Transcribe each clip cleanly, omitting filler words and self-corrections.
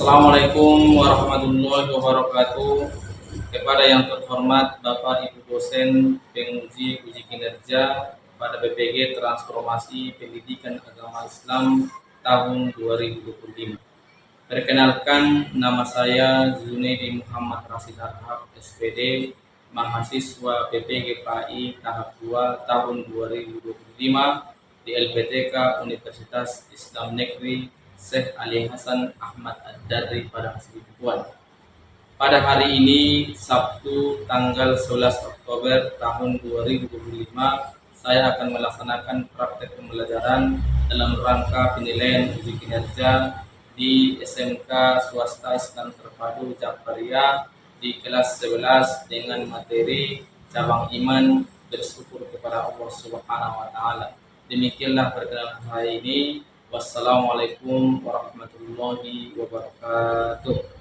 Assalamualaikum warahmatullahi wabarakatuh. Kepada yang terhormat Bapak Ibu dosen penguji uji kinerja pada BPG Transformasi Pendidikan Agama Islam tahun 2025. Perkenalkan, nama saya Zunaidi Muhammad Rasid Arhab, SPD, mahasiswa BPG PAI tahap 2 tahun 2025 di LPTK Universitas Islam Negeri Syekh Ali Hasan Ahmad Ad-Darri Padang Sidempuan. Pada hari ini, Sabtu tanggal 11 Oktober tahun 2025, saya akan melaksanakan praktek pembelajaran dalam rangka penilaian uji kinerja di SMK Swasta Islam Terpadu Jakarta di kelas 11 dengan materi cabang iman bersyukur kepada Allah Subhanahu wa taala. Demikianlah perkenalan hari ini. Wassalamualaikum warahmatullahi wabarakatuh.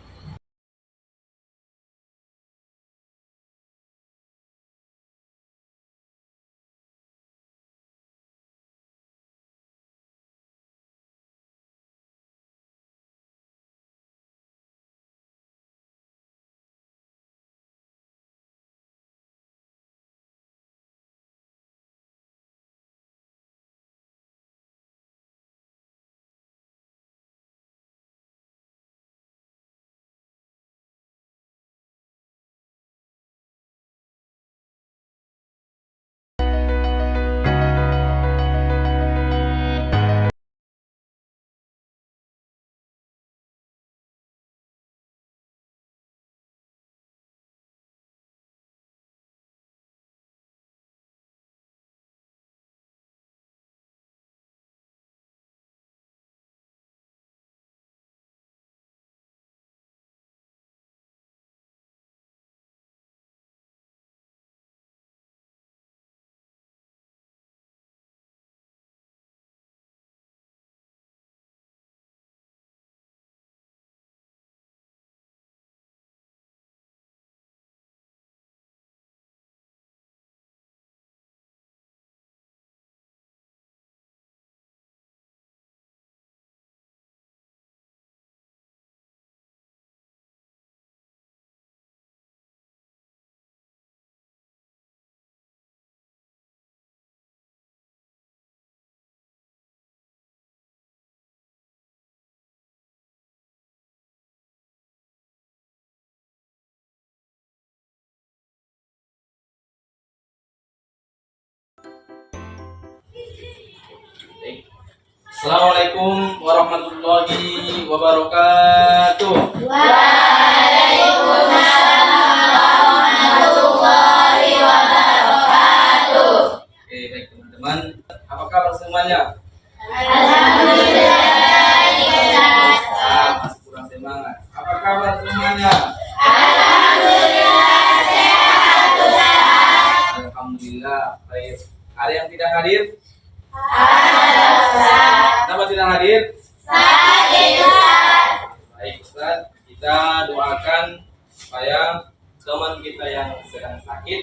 Assalamualaikum warahmatullahi wabarakatuh. Waalaikumsalam warahmatullahi wabarakatuh. Oke, baik teman-teman. Apa kabar semuanya? Alhamdulillah, Ustaz. Masih kurang semangat. Apa kabar semuanya? Alhamdulillah, sehat, Ustaz. Alhamdulillah, baik. Ada yang tidak hadir? Ada, Ustaz. Kenapa tidak hadir? Sakit, Ustaz. Baik Ustaz, kita doakan supaya teman kita yang sedang sakit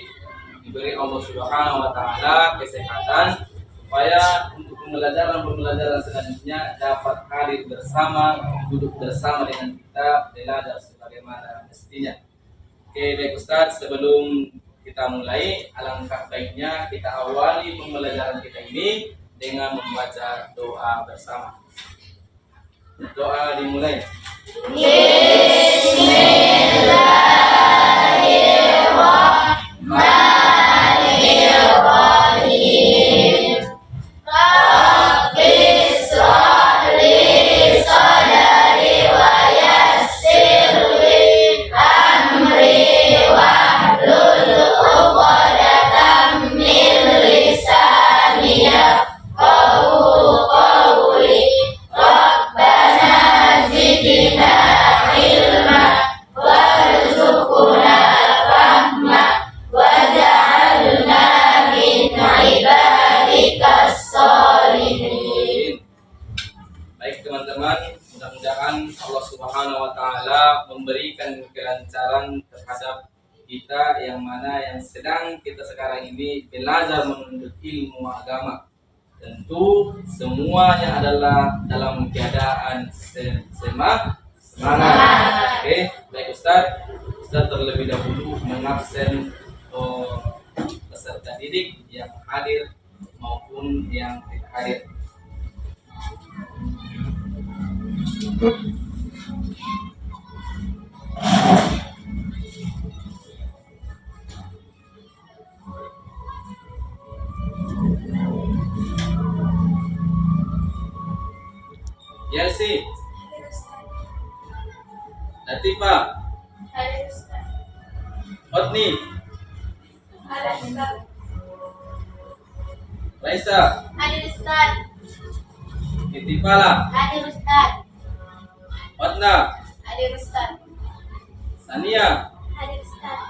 diberi Allah Subhanahu wa taala kesehatan supaya untuk pembelajaran selanjutnya dapat hadir bersama, duduk bersama dengan kita belajar sebagaimana mestinya. Oke, baik Ustaz, sebelum kita mulai, alangkah baiknya kita awali pembelajaran kita ini dengan membaca doa bersama. Doa dimulai. Bismillahirrahmanirrahim. Rabbi shrah li sadri wa yassir li amri wahlul 'uqdatam min lisani yafqahu qawli. Rabbana zidna ilma warzuqna fahma waj'alna min ibadikas sholihin. Baik teman-teman, mudah-mudahan Allah Subhanahu wa taala memberikan kelancaran terhadap kita yang mana yang sedang kita sekarang ini belajar menuntut ilmu agama. Tentu semuanya adalah dalam keadaan Semangat. Oke, baik Ustaz. Ustaz terlebih dahulu mengabsen peserta didik yang hadir maupun yang tidak hadir. Yelsi, Latifah, Hadir Ustaz. Otni, Hadir Ustaz. Raisa, Hadir Ustaz. Itifala, Hadir Ustaz. Otna, Hadir Ustaz. Sania, Hadir Ustaz.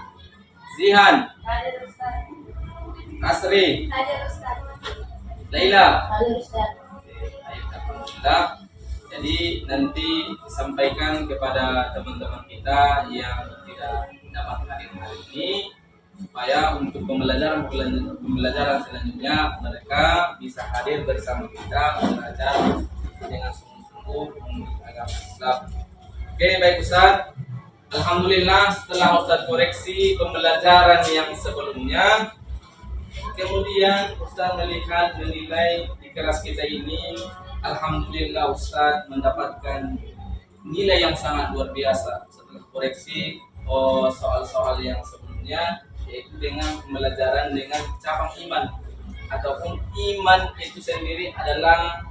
Zihan, Hadir Ustaz. Asri, Hadir Ustaz. Laila. Hadir Ustaz. Baik, alhamdulillah. Jadi nanti sampaikan kepada teman-teman kita yang tidak dapat hadir hari ini supaya untuk pembelajaran selanjutnya mereka bisa hadir bersama kita belajar dengan sungguh-sungguh untuk agama Islam. Oke, baik Ustaz. Alhamdulillah setelah Ustaz koreksi pembelajaran yang sebelumnya, kemudian Ustaz menilai di kelas kita ini, alhamdulillah Ustaz mendapatkan nilai yang sangat luar biasa setelah koreksi soal-soal yang sebelumnya, yaitu dengan pembelajaran dengan cabang iman ataupun iman itu sendiri adalah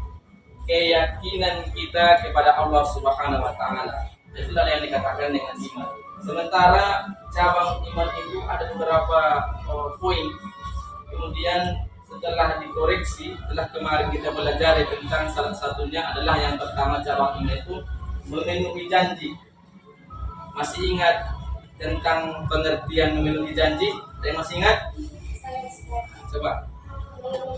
keyakinan kita kepada Allah Subhanahu wa taala. Itulah yang dikatakan dengan iman. Sementara cabang iman itu ada beberapa poin. Kemudian setelah dikoreksi, setelah kemarin kita belajar tentang salah satunya adalah yang pertama cabang iman itu memenuhi janji. Masih ingat tentang pengertian memenuhi janji? Ada yang masih ingat? Saya Ustaz. Coba. Memenuhi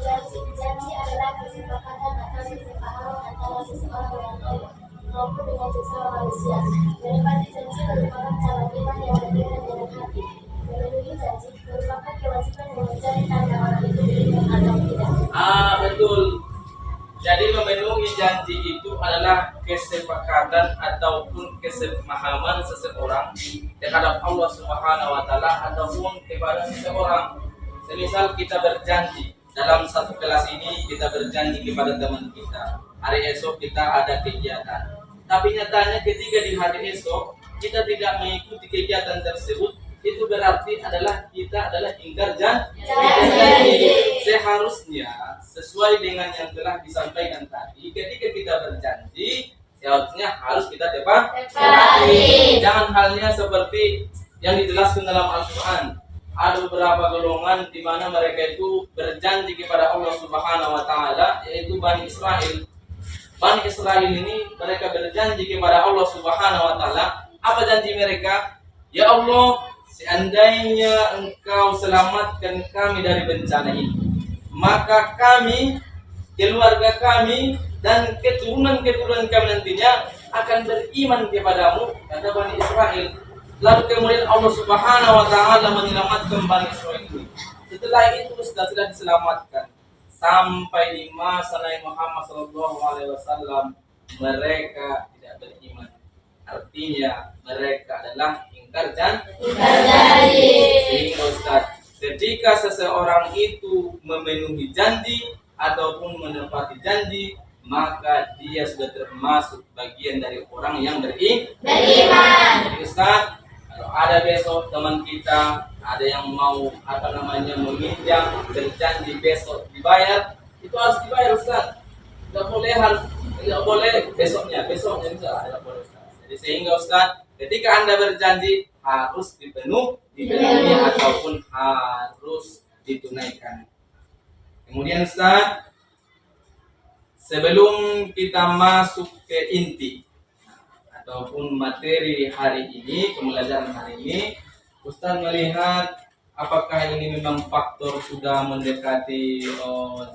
janji adalah kesepakatan atau kesepahaman antara seseorang dengan Allah maupun dengan sesama manusia. Menepati janji merupakan cabang iman yang berdiri dalam hati. Memenuhi janji merupakan kewajiban yang mencari tanda orang itu beriman atau tidak. Betul. Jadi memenuhi janji itu adalah kesepakatan ataupun kesepemahaman seseorang terhadap Allah Subhanahu wa taala ataupun kepada seseorang. Semisal kita berjanji dalam satu kelas ini, kita berjanji kepada teman kita, hari esok kita ada kegiatan. Tapi nyatanya ketika di hari esok kita tidak mengikuti kegiatan tersebut, itu berarti kita adalah ingkar janji. Seharusnya sesuai dengan yang telah disampaikan tadi, ketika kita berjanji seharusnya harus kita tepati. Jangan halnya seperti yang dijelaskan dalam Al-Quran. Ada beberapa golongan di mana mereka itu berjanji kepada Allah Subhanahu wa taala, yaitu Bani Israel. Bani Israel ini mereka berjanji kepada Allah Subhanahu wa taala. Apa janji mereka? Ya Allah, seandainya Engkau selamatkan kami dari bencana ini, maka kami, keluarga kami, dan keturunan-keturunan kami nantinya akan beriman kepadamu, kata Bani Israel. Lalu kemudian Allah Subhanahu wa taala menyelamatkan Bani Israel ini. Setelah itu sudah diselamatkan sampai di masa Nabi Muhammad SAW, mereka tidak beriman. Artinya mereka adalah ingkar janji. Sehingga Ustaz, ketika seseorang itu memenuhi janji ataupun menepati janji, maka dia sudah termasuk bagian dari orang yang beriman. Jadi Ustaz, kalau ada besok teman kita ada yang mau meminjam, berjanji besok dibayar, itu harus dibayar Ustaz. Tidak boleh besoknya bisa, tidak boleh Ustaz. Jadi sehingga Ustaz, ketika Anda berjanji harus dipenuhi ataupun harus ditunaikan. Kemudian Ustaz, sebelum kita masuk ke inti ataupun materi hari ini, pembelajaran hari ini, Ustaz melihat apakah ini memang faktor sudah mendekati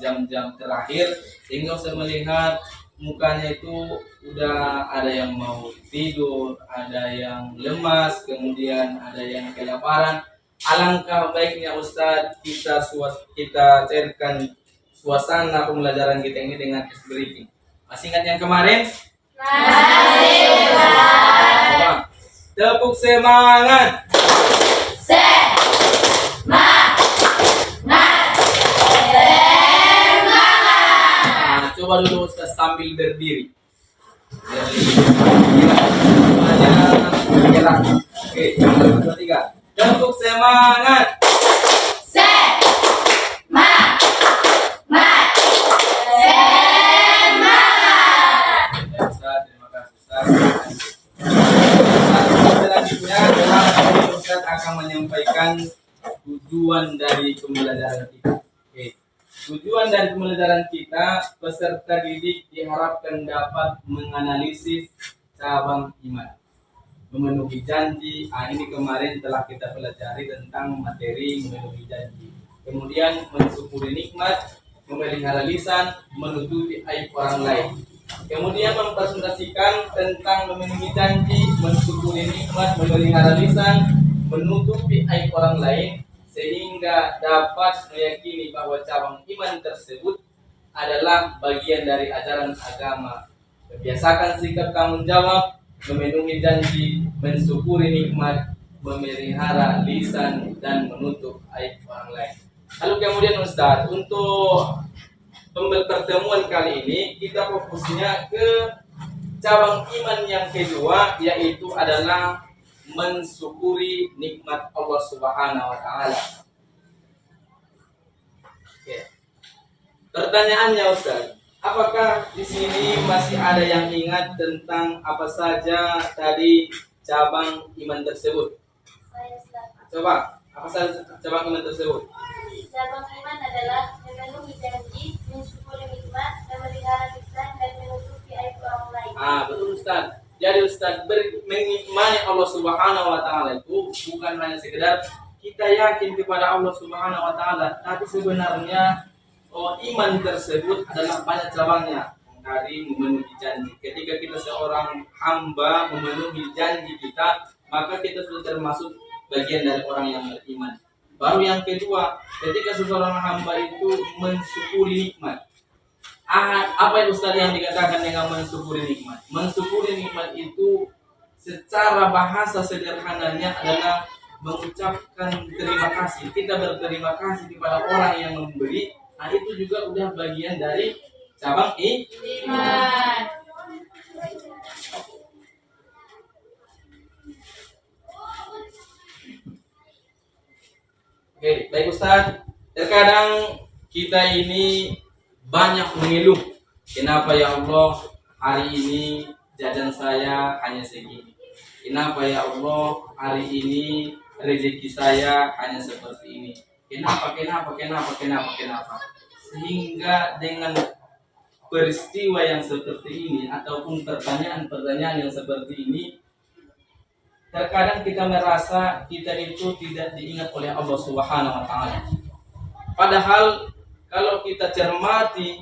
jam-jam terakhir, sehingga Ustaz melihat mukanya itu udah ada yang mau tidur, ada yang lemas, kemudian ada yang kelaparan. Alangkah baiknya Ustaz kita cairkan suasana pembelajaran kita ini dengan ice breaking. Masih ingat yang kemarin? Masih, Ustaz. Tepuk semangat. Nah, coba dulu Ustaz sambil berdiri. Semuanya oke, 1, 2, 3. Tepuk semangat. Ustaz, terima kasih Ustaz. Selanjutnya adalah Ustaz akan menyampaikan tujuan dari pembelajaran kita. Oke. Tujuan dari pembelajaran kita, peserta didik diharapkan dapat menganalisis cabang iman, memenuhi janji. Ini kemarin telah kita pelajari tentang materi memenuhi janji. Kemudian mensyukuri nikmat, memelihara lisan, menutupi aib orang lain. Kemudian mempresentasikan tentang memenuhi janji, mensyukuri nikmat, memelihara lisan, menutupi aib orang lain, sehingga dapat meyakini bahwa cabang iman tersebut adalah bagian dari ajaran agama. Membiasakan sikap tanggung jawab, memenuhi janji, mensyukuri nikmat, memelihara lisan, dan menutup aib orang lain. Lalu kemudian Ustaz, untuk pertemuan kali ini kita fokusnya ke cabang iman yang kedua, yaitu adalah mensyukuri nikmat Allah Subhanahu wa taala. Oke. Pertanyaannya Ustaz, apakah di sini masih ada yang ingat tentang apa saja tadi cabang iman tersebut? Saya Ustaz. Coba, apa saja cabang iman tersebut? Cabang iman adalah memenuhi janji, mensyukuri nikmat, memelihara lisan, dan menutupi aib orang lain. Betul Ustaz. Jadi Ustaz, mengimani Allah Subhanahu wa taala itu bukan hanya sekedar kita yakin kepada Allah Subhanahu wa taala, tapi sebenarnya iman tersebut adalah banyak cabangnya. Dari memenuhi janji. Ketika kita seorang hamba memenuhi janji kita, maka kita sudah termasuk bagian dari orang yang beriman. Baru yang kedua, ketika seseorang hamba itu mensyukuri nikmat. Apa itu Ustaz yang dikatakan dengan mensyukuri nikmat? Mensyukuri nikmat itu secara bahasa sederhananya adalah mengucapkan terima kasih. Kita berterima kasih kepada orang yang memberi. Itu juga udah bagian dari cabang iman. Oke, baik Ustaz. Terkadang kita ini banyak mengeluh. Kenapa ya Allah hari ini jajan saya hanya segini? Kenapa ya Allah hari ini rezeki saya hanya seperti ini? Kenapa? Sehingga dengan peristiwa yang seperti ini ataupun pertanyaan-pertanyaan yang seperti ini, terkadang kita merasa kita itu tidak diingat oleh Allah Subhanahu wa taala. Padahal kalau kita cermati,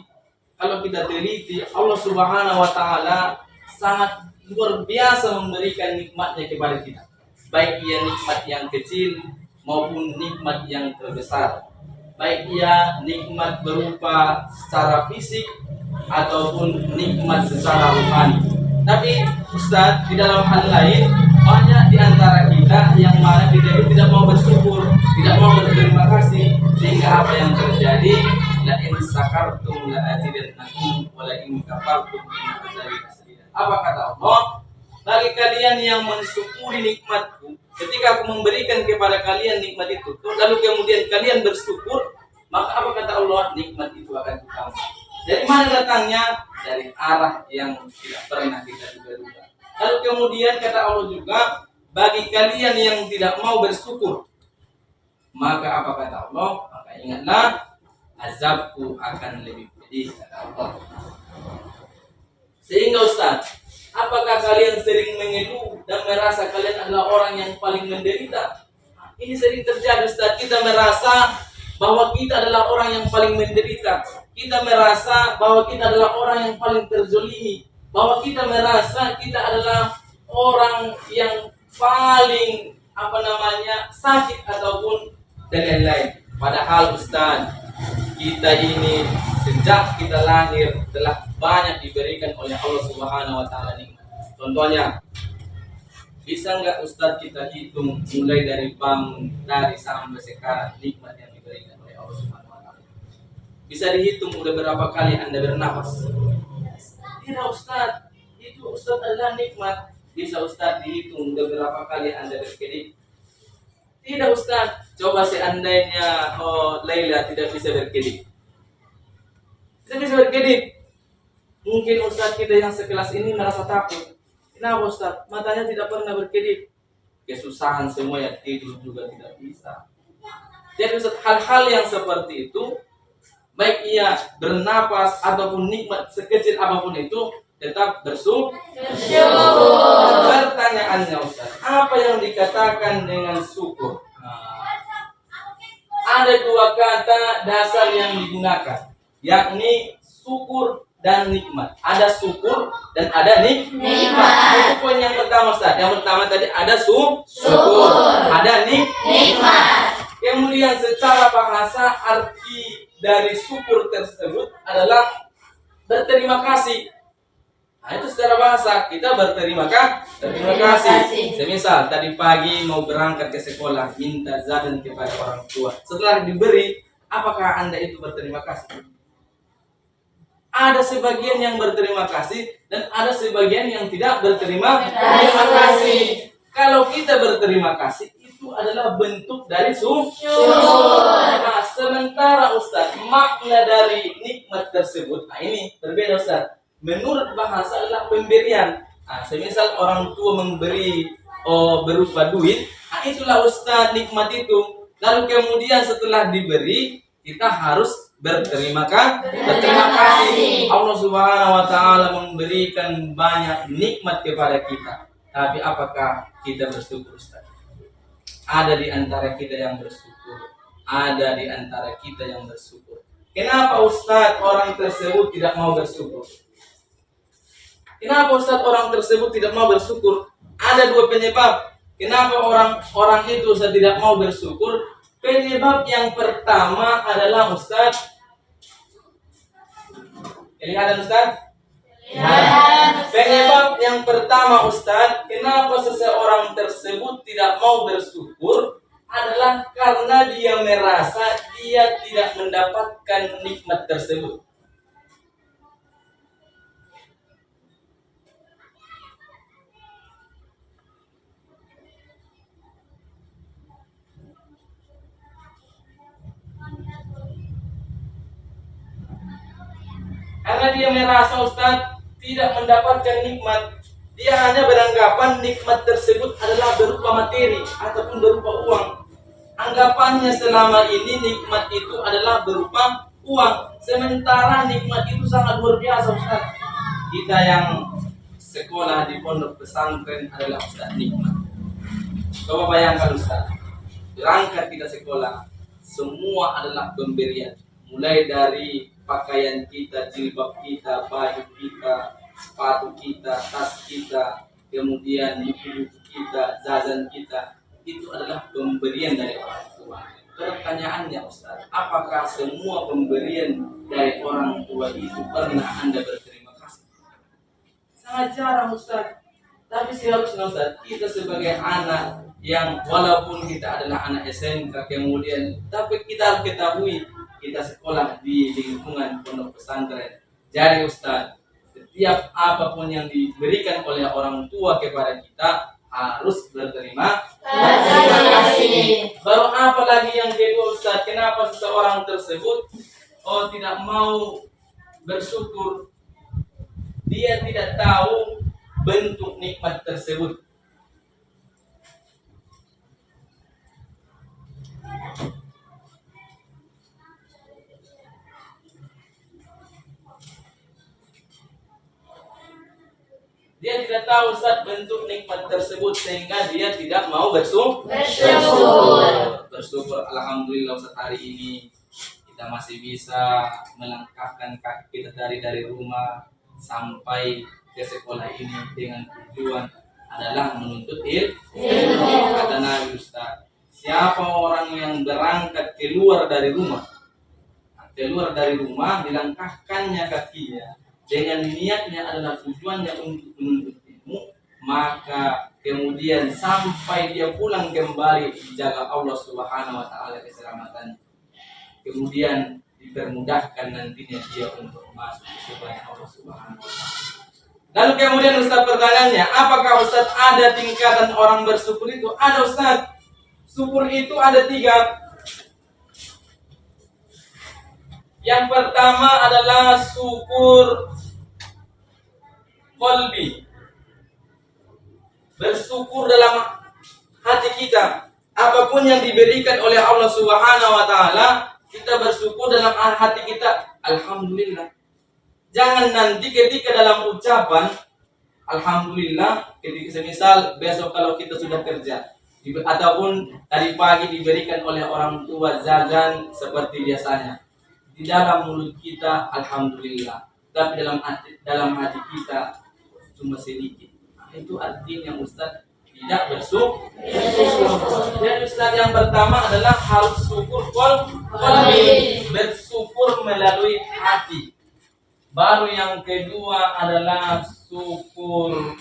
kalau kita teliti, Allah Subhanahu wa taala sangat luar biasa memberikan nikmatnya kepada kita. Baik ia nikmat yang kecil maupun nikmat yang terbesar. Baik ia nikmat berupa secara fisik ataupun nikmat secara rohani. Tapi Ustaz, di dalam hal lain banyak di antara kita yang mana kita itu tidak mau bersyukur, tidak mau berterima kasih, sehingga apa yang terjadi? La in sakartum la azidannakum wa la in kafartum inna azabi lasyadid. Apa kata Allah? Bagi kalian yang mensyukuri nikmatku, ketika aku memberikan kepada kalian nikmat itu, lalu kemudian kalian bersyukur, maka apa kata Allah? Nikmat itu akan ditambah. Dari mana datangnya? Dari arah yang tidak pernah kita duga-duga. Lalu kemudian kata Allah juga, bagi kalian yang tidak mau bersyukur, maka apa kata Allah? Maka ingatlah, azabku akan lebih pedih, kata Allah. Sehingga Ustaz, apakah kalian sering mengeluh dan merasa kalian adalah orang yang paling menderita? Ini sering terjadi Ustaz, kita merasa bahwa kita adalah orang yang paling menderita. Kita merasa bahwa kita adalah orang yang paling terzolimi, bahwa kita merasa kita adalah orang yang paling sakit ataupun dan lain-lain. Padahal Ustaz, kita ini sejak kita lahir telah banyak diberikan oleh Allah Subhanahu wa taala nikmat. Contohnya, Bisa nggak Ustadz kita hitung mulai dari bangun dari sampai sekarang nikmat yang diberikan oleh Allah Subhanahu wa taala? Bisa dihitung udah berapa kali Anda bernapas? Tidak Ustadz, itu Ustadz adalah nikmat. Bisa Ustadz dihitung udah berapa kali Anda berkedip? Tidak Ustadz, coba seandainya Laila tidak bisa berkedip. Tidak bisa berkedip. Mungkin Ustadz kita yang sekelas ini merasa takut. Kenapa Ustadz? Matanya tidak pernah berkedip. Kesusahan semua yang tidur juga tidak bisa. Jadi Ustadz, hal-hal yang seperti itu, baik ia bernapas ataupun nikmat sekecil apapun itu, tetap bersyukur. Pertanyaannya Ustadz, apa yang dikatakan dengan syukur? Ada dua kata dasar yang digunakan, yakni syukur dan nikmat. Ada syukur dan ada nikmat. Itu poin yang pertama Ustaz. Yang pertama tadi ada syukur, ada nikmat. Kemudian secara bahasa arti dari syukur tersebut adalah berterima kasih. Nah, itu secara bahasa kita berterima kasih. Semisal tadi pagi mau berangkat ke sekolah, minta zakat kepada orang tua. Setelah diberi, apakah Anda itu berterima kasih? Ada sebagian yang berterima kasih dan ada sebagian yang tidak berterima kasih. Kalau kita berterima kasih itu adalah bentuk dari syukur. Nah, sementara Ustaz, makna dari nikmat tersebut, nah ini berbeda Ustaz. Menurut bahasa adalah pemberian. Nah, semisal orang tua memberi berupa duit, nah itulah Ustaz nikmat itu. Lalu kemudian setelah diberi, kita harus berterima kasih. Allah Subhanahu wa taala memberikan banyak nikmat kepada kita. Tapi apakah kita bersyukur Ustaz? Ada di antara kita yang bersyukur, ada di antara kita yang bersyukur. Kenapa Ustaz orang tersebut tidak mau bersyukur? Kenapa Ustaz orang tersebut tidak mau bersyukur? Ada dua penyebab. Kenapa orang itu Ustaz tidak mau bersyukur? Penyebab yang pertama adalah Ustaz. Kelihatan Ustaz? Penyebab yang pertama Ustaz, kenapa seseorang tersebut tidak mau bersyukur adalah karena dia merasa dia tidak mendapatkan nikmat tersebut. Karena dia merasa Ustaz tidak mendapatkan nikmat, dia hanya beranggapan nikmat tersebut adalah berupa materi ataupun berupa uang. Anggapannya selama ini nikmat itu adalah berupa uang, sementara nikmat itu sangat luar biasa Ustaz. Kita yang sekolah di pondok pesantren adalah Ustaz nikmat. Coba bayangkan Ustaz, berangkat kita sekolah, semua adalah pemberian. Mulai dari pakaian kita, jilbab kita, baju kita, sepatu kita, tas kita, kemudian buku-buku kita, jajan kita, itu adalah pemberian dari orang tua. Pertanyaannya Ustaz, apakah semua pemberian dari orang tua itu pernah Anda berterima kasih? Sangat jarang Ustaz. Tapi seharusnya Ustaz, kita sebagai anak yang walaupun kita adalah anak SMK kemudian, tapi kita harus ketahui kita sekolah di lingkungan pondok pesantren. Jadi Ustaz, setiap apapun yang diberikan oleh orang tua kepada kita harus berterima kasih. Baru apa lagi yang kedua Ustaz, kenapa seseorang tersebut tidak mau bersyukur? Dia tidak tahu bentuk nikmat tersebut. Dia tidak tahu Ustaz bentuk nikmat tersebut sehingga dia tidak mau bersyukur. Alhamdulillah Ustaz, hari ini kita masih bisa melangkahkan kaki kita dari rumah sampai ke sekolah ini dengan tujuan adalah menuntut ilmu. Kata Nabi Ustaz, siapa orang yang berangkat keluar dari rumah dilangkahkannya kakinya dengan niatnya adalah tujuannya untuk menuntut ilmu, maka kemudian sampai dia pulang kembali dijaga Allah Subhanahu wa taala keselamatan. Kemudian dipermudahkan nantinya dia untuk masuk ke surga Allah Subhanahu wa taala. Lalu kemudian Ustaz pertanyaannya, apakah Ustaz ada tingkatan orang bersyukur itu? Ada Ustaz. Syukur itu ada 3. Yang pertama adalah syukur qalbi. Bersyukur dalam hati kita. Apapun yang diberikan oleh Allah Subhanahu wa taala, kita bersyukur dalam hati kita, alhamdulillah. Jangan nanti ketika dalam ucapan alhamdulillah, ketika semisal besok kalau kita sudah kerja ataupun tadi pagi diberikan oleh orang tua jajan seperti biasanya, di dalam mulut kita alhamdulillah, tapi dalam hati kita cuma sedikit. Nah, itu artinya Ustaz tidak bersyukur. Dan Ustaz yang pertama adalah harus syukur qalbi, bersyukur melalui hati. Baru yang kedua adalah syukur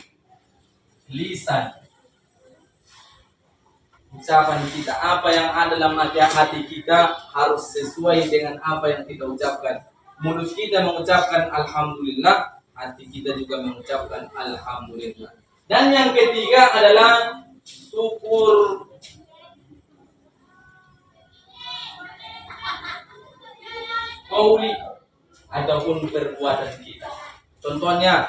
lisan. Ucapan kita, apa yang ada dalam hati kita harus sesuai dengan apa yang kita ucapkan. Mulut kita mengucapkan alhamdulillah, hati kita juga mengucapkan alhamdulillah. Dan yang ketiga adalah syukur qauli ataupun perbuatan kita. Contohnya,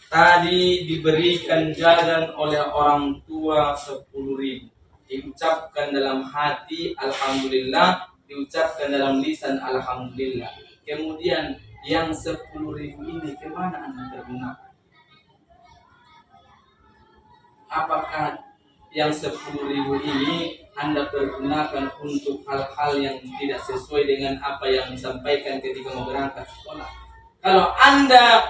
tadi diberikan jajan oleh orang tua 10.000. Diucapkan dalam hati alhamdulillah, diucapkan dalam lisan alhamdulillah. Kemudian yang 10.000 ini kemana Anda pergunakan? Apakah yang 10.000 ini Anda pergunakan untuk hal-hal yang tidak sesuai dengan apa yang disampaikan ketika mau berangkat sekolah? Kalau Anda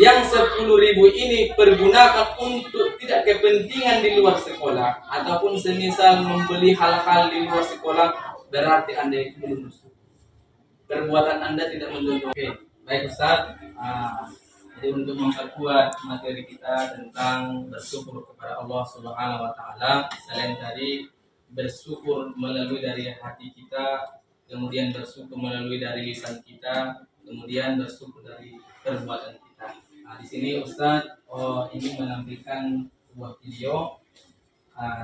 yang 10.000 ini pergunakan untuk tidak kepentingan di luar sekolah ataupun semisal membeli hal-hal di luar sekolah, berarti Anda itu belum bersyukur. Perbuatan Anda tidak mencontoh. Oke, baik Ustaz. Jadi untuk memperkuat materi kita tentang bersyukur kepada Allah Subhanahu wa taala, selain tadi bersyukur melalui dari hati kita, kemudian bersyukur melalui dari lisan kita, kemudian bersyukur dari perbuatan kita. Nah, di sini Ustaz ingin menampilkan sebuah video.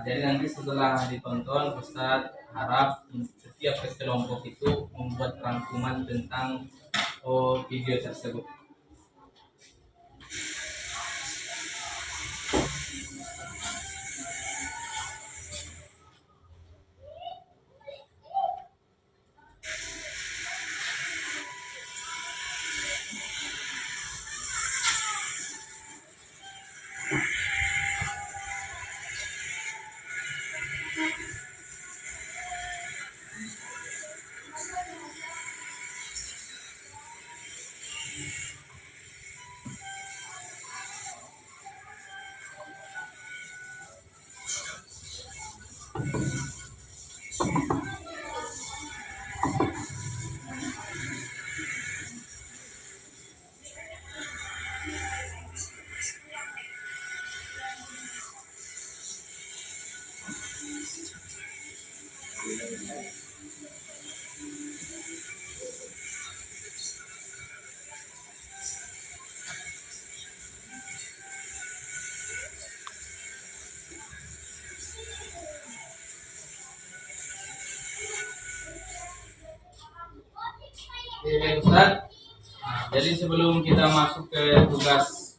Jadi nanti setelah ditonton, Ustaz harap setiap kelompok itu membuat rangkuman tentang video tersebut. Oke, baik Ustaz. Jadi sebelum kita masuk ke tugas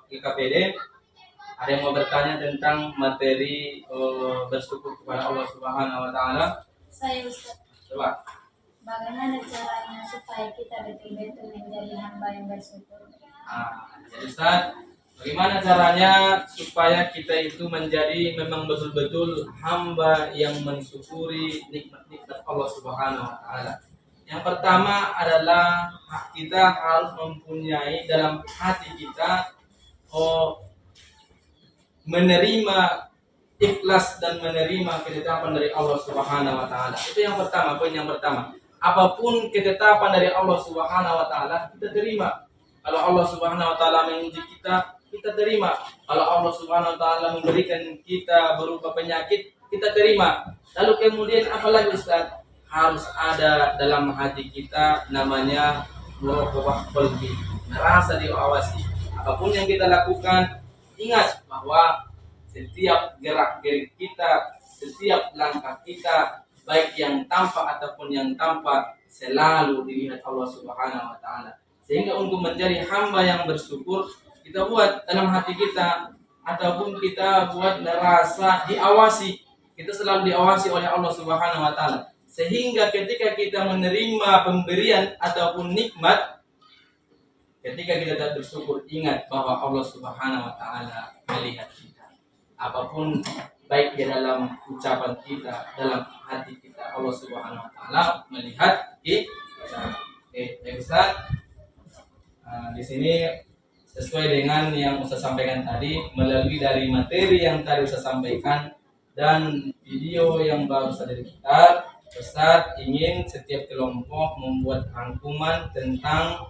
LKPD, ada yang mau bertanya tentang materi bersyukur kepada Allah Subhanahu wa taala? Saya Ustaz. Coba. Bagaimana caranya supaya kita betul-betul menjadi hamba yang bersyukur? Jadi Ustaz, bagaimana caranya supaya kita itu menjadi memang betul-betul hamba yang mensyukuri nikmat-nikmat Allah Subhanahu wa taala? Yang pertama adalah kita harus mempunyai dalam hati kita menerima ikhlas dan menerima ketetapan dari Allah Subhanahu wa taala. Itu yang pertama, poin yang pertama. Apapun ketetapan dari Allah Subhanahu wa taala kita terima. Kalau Allah Subhanahu wa taala menguji kita kita terima. Kalau Allah Subhanahu wa taala memberikan kita berupa penyakit, kita terima. Lalu kemudian apalagi Ustaz? Harus ada dalam hati kita namanya muraqabah qalbi, merasa diawasi. Apapun yang kita lakukan, ingat bahwa setiap gerak-gerik kita, setiap langkah kita, baik yang tampak ataupun yang tampak, selalu dilihat Allah Subhanahu wa taala. Sehingga untuk menjadi hamba yang bersyukur, kita buat dalam hati kita ataupun kita buat merasa diawasi. Kita selalu diawasi oleh Allah Subhanahu wa taala. Sehingga ketika kita menerima pemberian ataupun nikmat, ketika kita tak bersyukur, ingat bahwa Allah Subhanahu wa taala melihat kita. Apapun baik di dalam ucapan kita, dalam hati kita, Allah Subhanahu wa taala melihat kita. Oke, Ustaz. Di sini sesuai dengan yang Ustaz sampaikan tadi, melalui dari materi yang tadi Ustaz sampaikan dan video yang baru saja kita, Ustaz ingin setiap kelompok membuat rangkuman tentang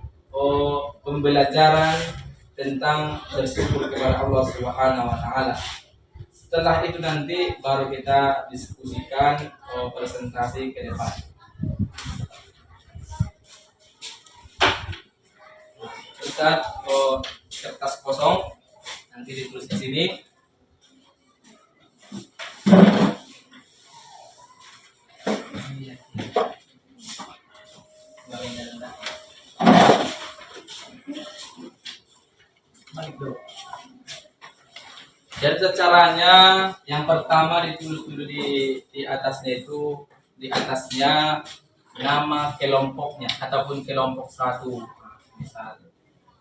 pembelajaran tentang bersyukur kepada Allah Subhanahu wa taala. Setelah itu nanti baru kita diskusikan presentasi ke depan. Ustaz, kertas kosong nanti ditulis di sini. Jadi caranya yang pertama ditulis dulu di atasnya itu, di atasnya nama kelompoknya ataupun kelompok satu misalnya.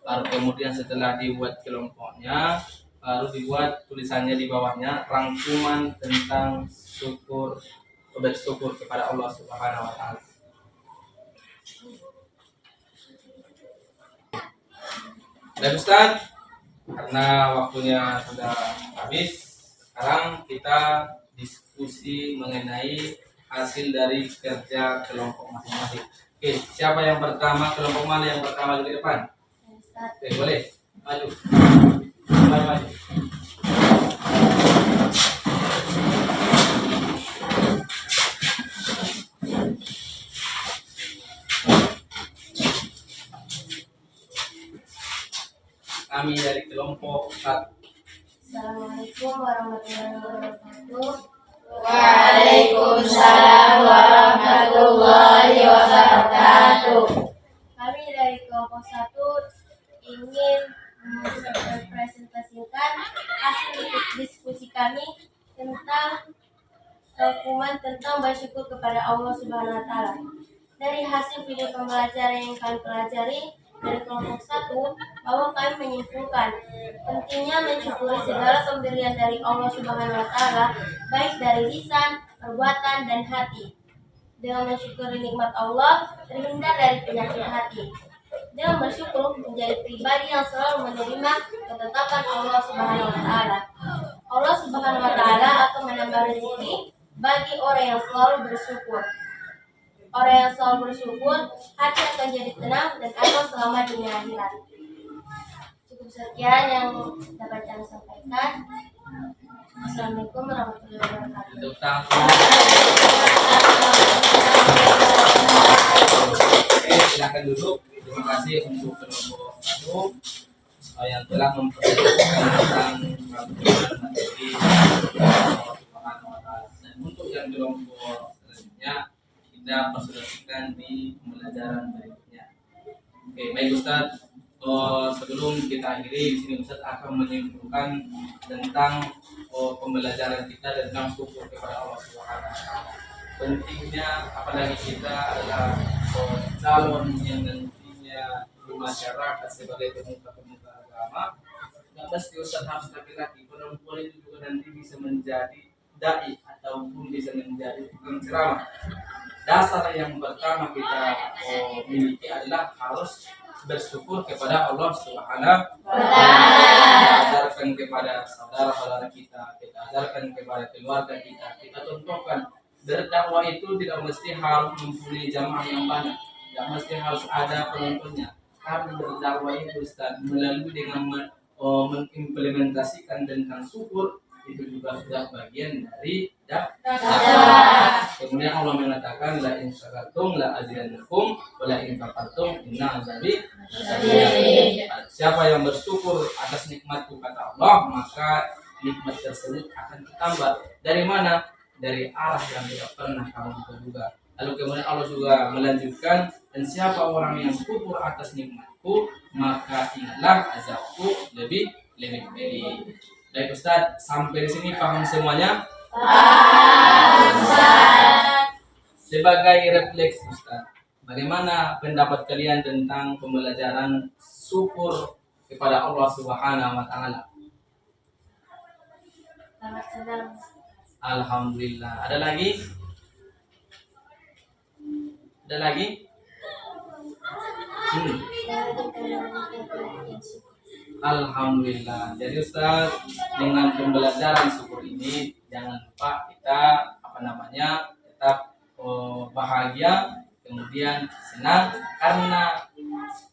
Baru kemudian setelah dibuat kelompoknya, baru dibuat tulisannya di bawahnya rangkuman tentang bersyukur kepada Allah Subhanahu wa taala. Dan Ustaz, karena waktunya sudah habis, sekarang kita diskusi mengenai hasil dari kerja kelompok masing-masing. Oke, siapa yang pertama? Kelompok mana yang pertama di depan? Oke, boleh. Maju. Maju. Kami dari kelompok 1. Assalamualaikum warahmatullahi wabarakatuh. Waalaikumsalam warahmatullahi wabarakatuh. Kami dari kelompok 1 ingin mempresentasikan hasil diskusi kami tentang rangkuman tentang bersyukur kepada Allah Subhanahu wa taala. Dari hasil video pembelajaran yang kami pelajari dari kelompok 1, bahwa kami menyimpulkan pentingnya mensyukuri segala pemberian dari Allah Subhanahu wa taala, baik dari lisan, perbuatan, dan hati. Dengan mensyukuri nikmat Allah, terhindar dari penyakit hati. Dengan bersyukur menjadi pribadi yang selalu menerima ketetapan Allah Subhanahu wa taala. Allah Subhanahu wa taala akan menambah rezeki bagi orang yang selalu bersyukur. Orang yang selalu bersyukur, hati akan jadi tenang dan aman selama dunia akhirat. Cukup sekian yang dapat kami sampaikan. Assalamualaikum warahmatullahi wabarakatuh. Oke, silakan duduk. Terima kasih untuk kelompok 1 yang telah mempresentasikan tentang materi Allah Subhanahu wa taala. Dan untuk yang kelompok selanjutnya kita persilakan di pembelajaran berikutnya. Oke, baik Ustaz. Sebelum kita akhiri di sini, Ustaz akan menyimpulkan tentang pembelajaran kita tentang syukur kepada Allah Subhanahu wa taala. Pentingnya, apalagi kita adalah calon yang nantinya di masyarakat sebagai pemuka-pemuka agama. Nggak mesti Ustaz harus laki-laki, perempuan itu juga nanti bisa menjadi dai ataupun bisa menjadi tukang ceramah. Dasar yang pertama kita miliki adalah harus bersyukur kepada Allah Subhanahu wa taala. Ajarkan kepada saudara-saudara kita ajarkan kepada keluarga kita contohkan. Berdakwah itu tidak mesti harus mempunyai jamaah yang banyak, tidak mesti harus ada penontonnya. Karena berdakwah itu Ustaz melalui dengan mengimplementasikan tentang syukur itu juga sudah bagian dari dakwah. Kemudian Allah mengatakan la in syakartum la azidannakum wa la in kafartum inna azabi lasyadid. Siapa yang bersyukur atas nikmatku kata Allah, maka nikmat tersebut akan ditambah. Dari mana? Dari arah yang tidak pernah kamu duga. Lalu kemudian Allah juga melanjutkan, dan siapa orang yang syukur atas nikmatku, maka ingatlah azabku lebih pedih. Baik Ustaz, sampai di sini paham semuanya? Paham, Ustaz. Sebagai refleks Ustaz, bagaimana pendapat kalian tentang pembelajaran syukur kepada Allah Subhanahu wa taala? Sangat senang. Alhamdulillah. Ada lagi? Ada lagi? Alhamdulillah. Jadi Ustaz, dengan pembelajaran syukur ini jangan lupa kita tetap bahagia, kemudian senang, karena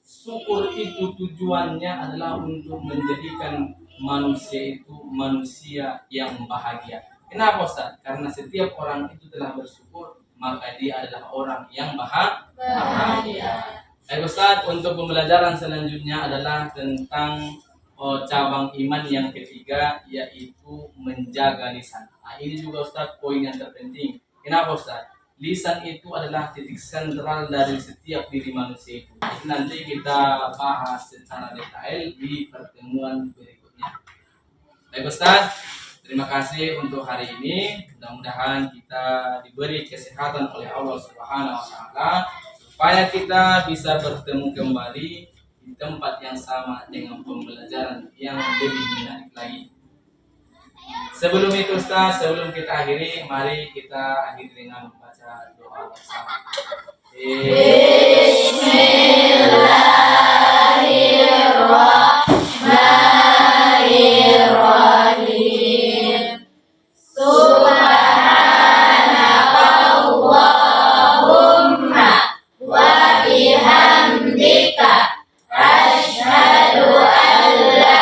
syukur itu tujuannya adalah untuk menjadikan manusia itu manusia yang bahagia. Kenapa Ustaz? Karena setiap orang itu telah bersyukur, maka dia adalah orang yang bahagia. Baik Ustaz, untuk pembelajaran selanjutnya adalah tentang cabang iman yang ketiga, yaitu menjaga lisan. Nah, ini juga Ustaz poin yang terpenting. Kenapa Ustaz? Lisan itu adalah titik sentral dari setiap diri manusia itu. Nanti kita bahas secara detail di pertemuan berikutnya. Baik Ustaz, terima kasih untuk hari ini. Mudah-mudahan kita diberi kesehatan oleh Allah Subhanahu wa taala supaya kita bisa bertemu kembali di tempat yang sama dengan pembelajaran yang lebih menarik lagi. Sebelum itu Ustaz, sebelum kita akhiri, mari kita akhiri dengan membaca doa bersama. Bismillahirrahmanirrahim. Subhanakallahumma wa bihamdika asyhadu an la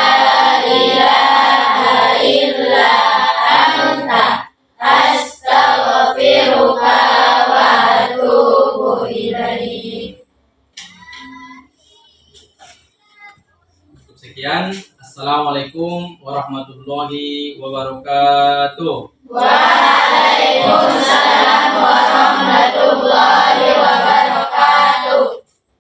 ilaha illa anta astaghfiruka wa atubu ilaik. Sekian, assalamualaikum warahmatullahi wabarakatuh. Waalaikumsalam warahmatullahi